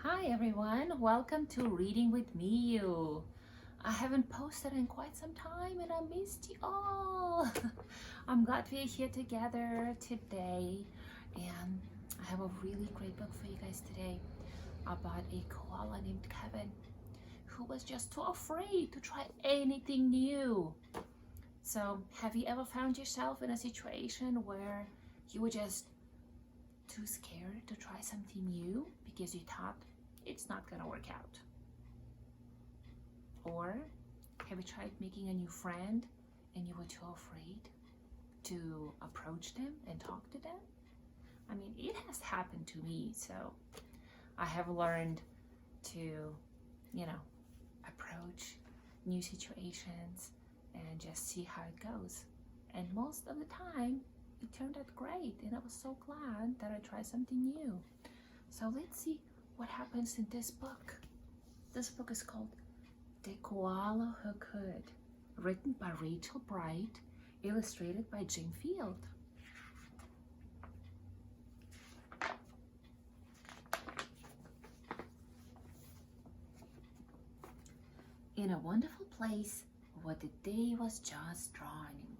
Hi everyone, welcome to Reading with me. I haven't posted in quite some time and I missed you all. I'm glad we're here together today, and I have a really great book for you guys today about a koala named Kevin who was just too afraid to try anything new. So have you ever found yourself in a situation where you were just too scared to try something new because you thought it's not gonna work out? Or have you tried making a new friend and you were too afraid to approach them and talk to them? I mean, it has happened to me, so I have learned to, approach new situations and just see how it goes. And most of the time, it turned out great, and I was so glad that I tried something new. So let's see what happens in this book. This book is called The Koala Who Could, written by Rachel Bright, illustrated by Jim Field. In a wonderful place where the day was just dawning,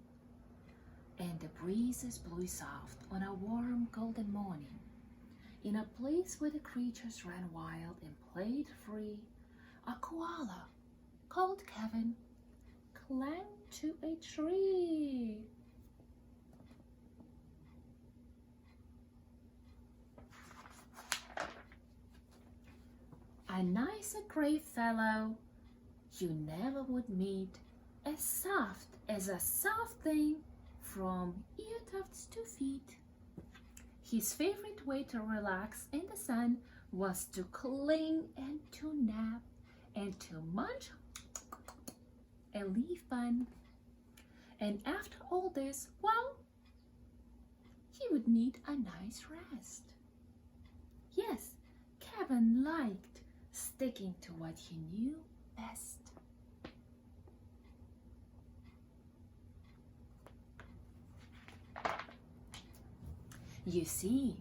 and the breezes blew soft on a warm golden morning, in a place where the creatures ran wild and played free, a koala called Kevin clung to a tree. A nice and great fellow you never would meet, as soft as a soft thing from ear tufts to feet. His favorite way to relax in the sun was to cling and to nap and to munch a leaf bun. And after all this, well, he would need a nice rest. Yes, Kevin liked sticking to what he knew best. You see,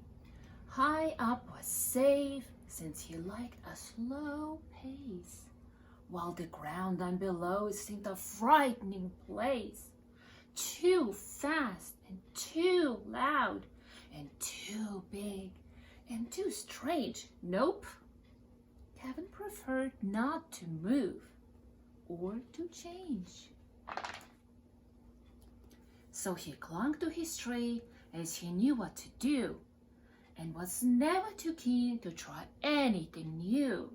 high up was safe since he liked a slow pace, while the ground down below seemed a frightening place. Too fast and too loud and too big and too strange. Nope. Kevin preferred not to move or to change. So he clung to his tree as he knew what to do, and was never too keen to try anything new.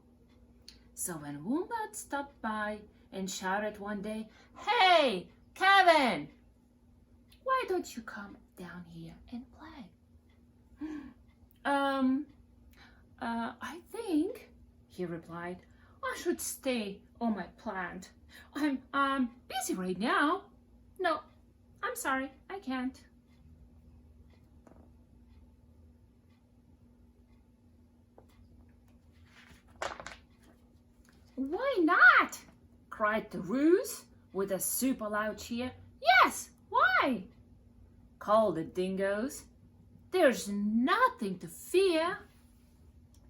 So when Wombat stopped by and shouted one day, "Hey, Kevin, why don't you come down here and play?" I think, he replied, "I should stay on my plant. I'm busy right now. No, I'm sorry, I can't." "Why not?" cried the Ruse with a super loud cheer. "Yes, why?" called the Dingoes. "There's nothing to fear."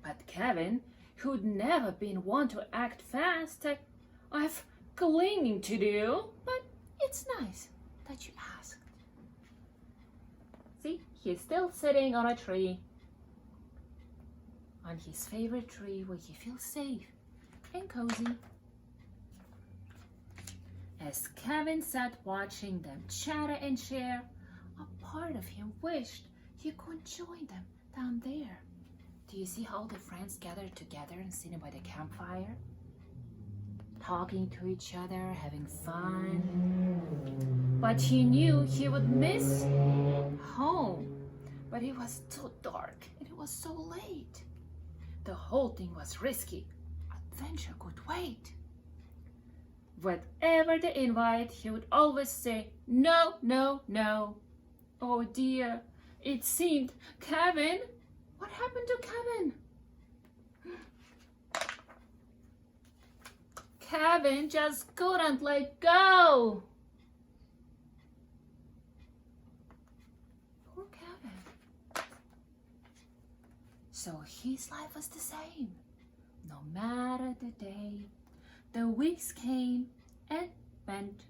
But Kevin, who'd never been one to act fast, said, "I've clinging to do, but it's nice that you asked." See, he's still sitting on a tree, on his favorite tree where he feels safe and cozy. As Kevin sat watching them chatter and share, a part of him wished he could join them down there. Do you see how the friends gathered together and sitting by the campfire? Talking to each other, having fun. But he knew he would miss home. But it was too dark and it was so late. The whole thing was risky. Adventure could wait. Whatever the invite, he would always say, "No, no, no." Oh dear, it seemed Kevin. What happened to Kevin? Kevin just couldn't let go. Poor Kevin. So his life was the same. no matter the day. The weeks came and went,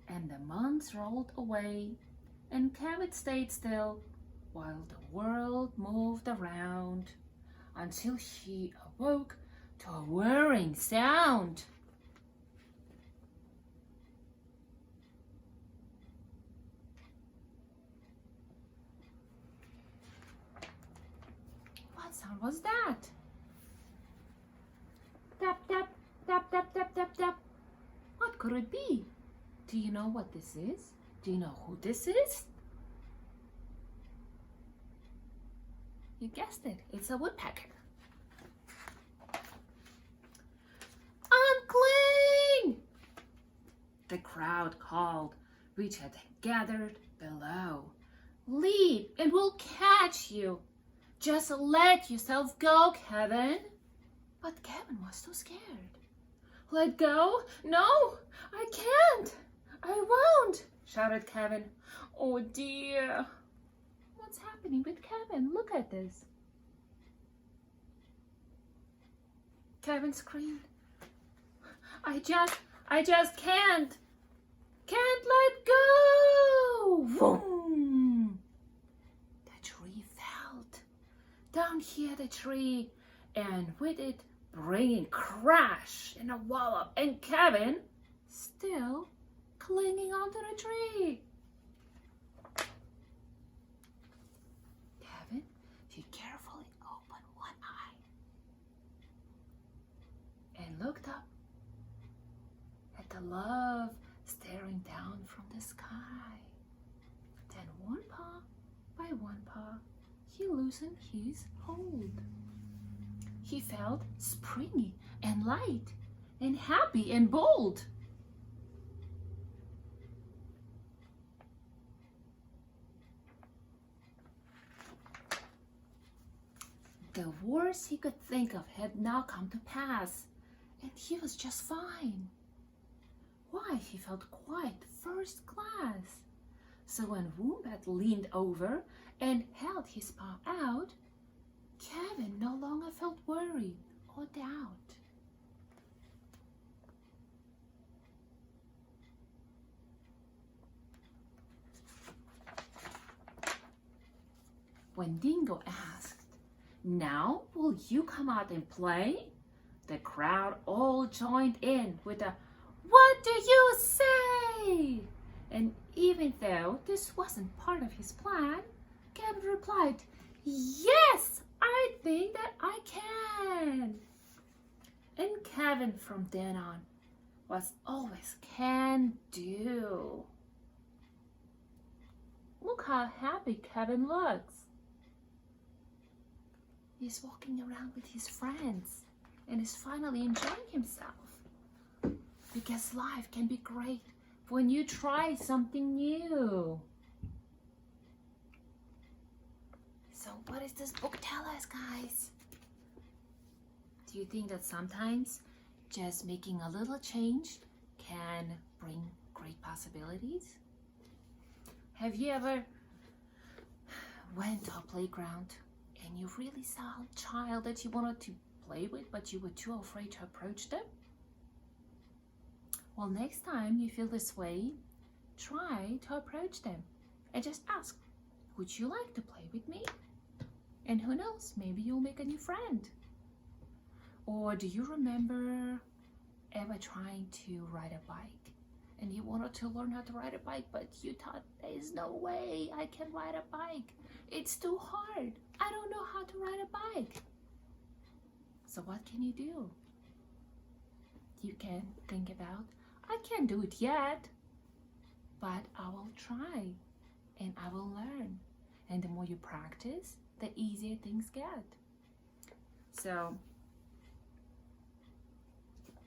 and the months rolled away, and Kevin stayed still while the world moved around until he awoke to a whirring sound. What sound was that? Tap, tap, tap, tap, tap, tap, tap. What could it be? Do you know what this is? Do you know who this is? You guessed it, it's a woodpecker. Uncling! The crowd called, which had gathered below. Leap and we'll catch you. Just let yourself go, Kevin. But Kevin was too scared. Let go? No, I can't. I won't, shouted Kevin. Oh dear. What's happening with Kevin? Look at this. Kevin screamed. I just can't let go. Vroom. The tree fell down here, the tree, and with it bringing crash and a wallop, and Kevin still clinging onto the tree. Kevin, he carefully opened one eye and looked up at the love staring down from the sky. Then one paw by one paw, he loosened his hold. He felt springy and light and happy and bold. The worst he could think of had now come to pass, and he was just fine. Why, he felt quite first class. So when Wombat leaned over and held his paw out, Kevin no longer felt worry or doubt. When Dingo asked, "Now will you come out and play?" the crowd all joined in with a "What do you say?" And even though this wasn't part of his plan, Kevin replied, "Yes, I think that I can." And Kevin from then on was always can do. Look how happy Kevin looks. He's walking around with his friends and is finally enjoying himself. Because life can be great when you try something new. So what does this book tell us, guys? Do you think that sometimes just making a little change can bring great possibilities? Have you ever went to a playground and you really saw a child that you wanted to play with, but you were too afraid to approach them? Well, next time you feel this way, try to approach them and just ask, would you like to play with me? And who knows, maybe you'll make a new friend. Or do you remember ever trying to ride a bike and you wanted to learn how to ride a bike, but you thought, there's no way I can ride a bike. It's too hard. I don't know how to ride a bike. So what can you do? You can think about, I can't do it yet, but I will try and I will learn. And the more you practice, the easier things get. So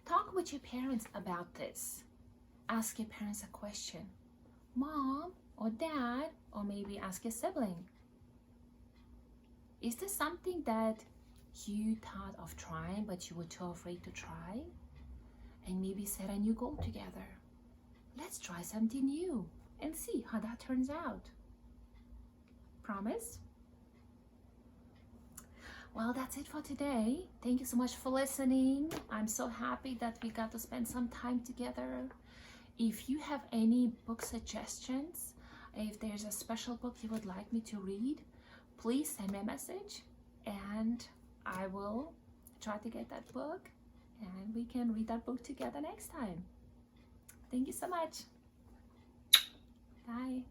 talk with your parents about this. Ask your parents a question. Mom or Dad, or maybe ask your sibling. Is there something that you thought of trying but you were too afraid to try? And maybe set a new goal together. Let's try something new and see how that turns out. Promise? Well, that's it for today. Thank you so much for listening. I'm so happy that we got to spend some time together. If you have any book suggestions, if there's a special book you would like me to read, please send me a message and I will try to get that book and we can read that book together next time. Thank you so much. Bye.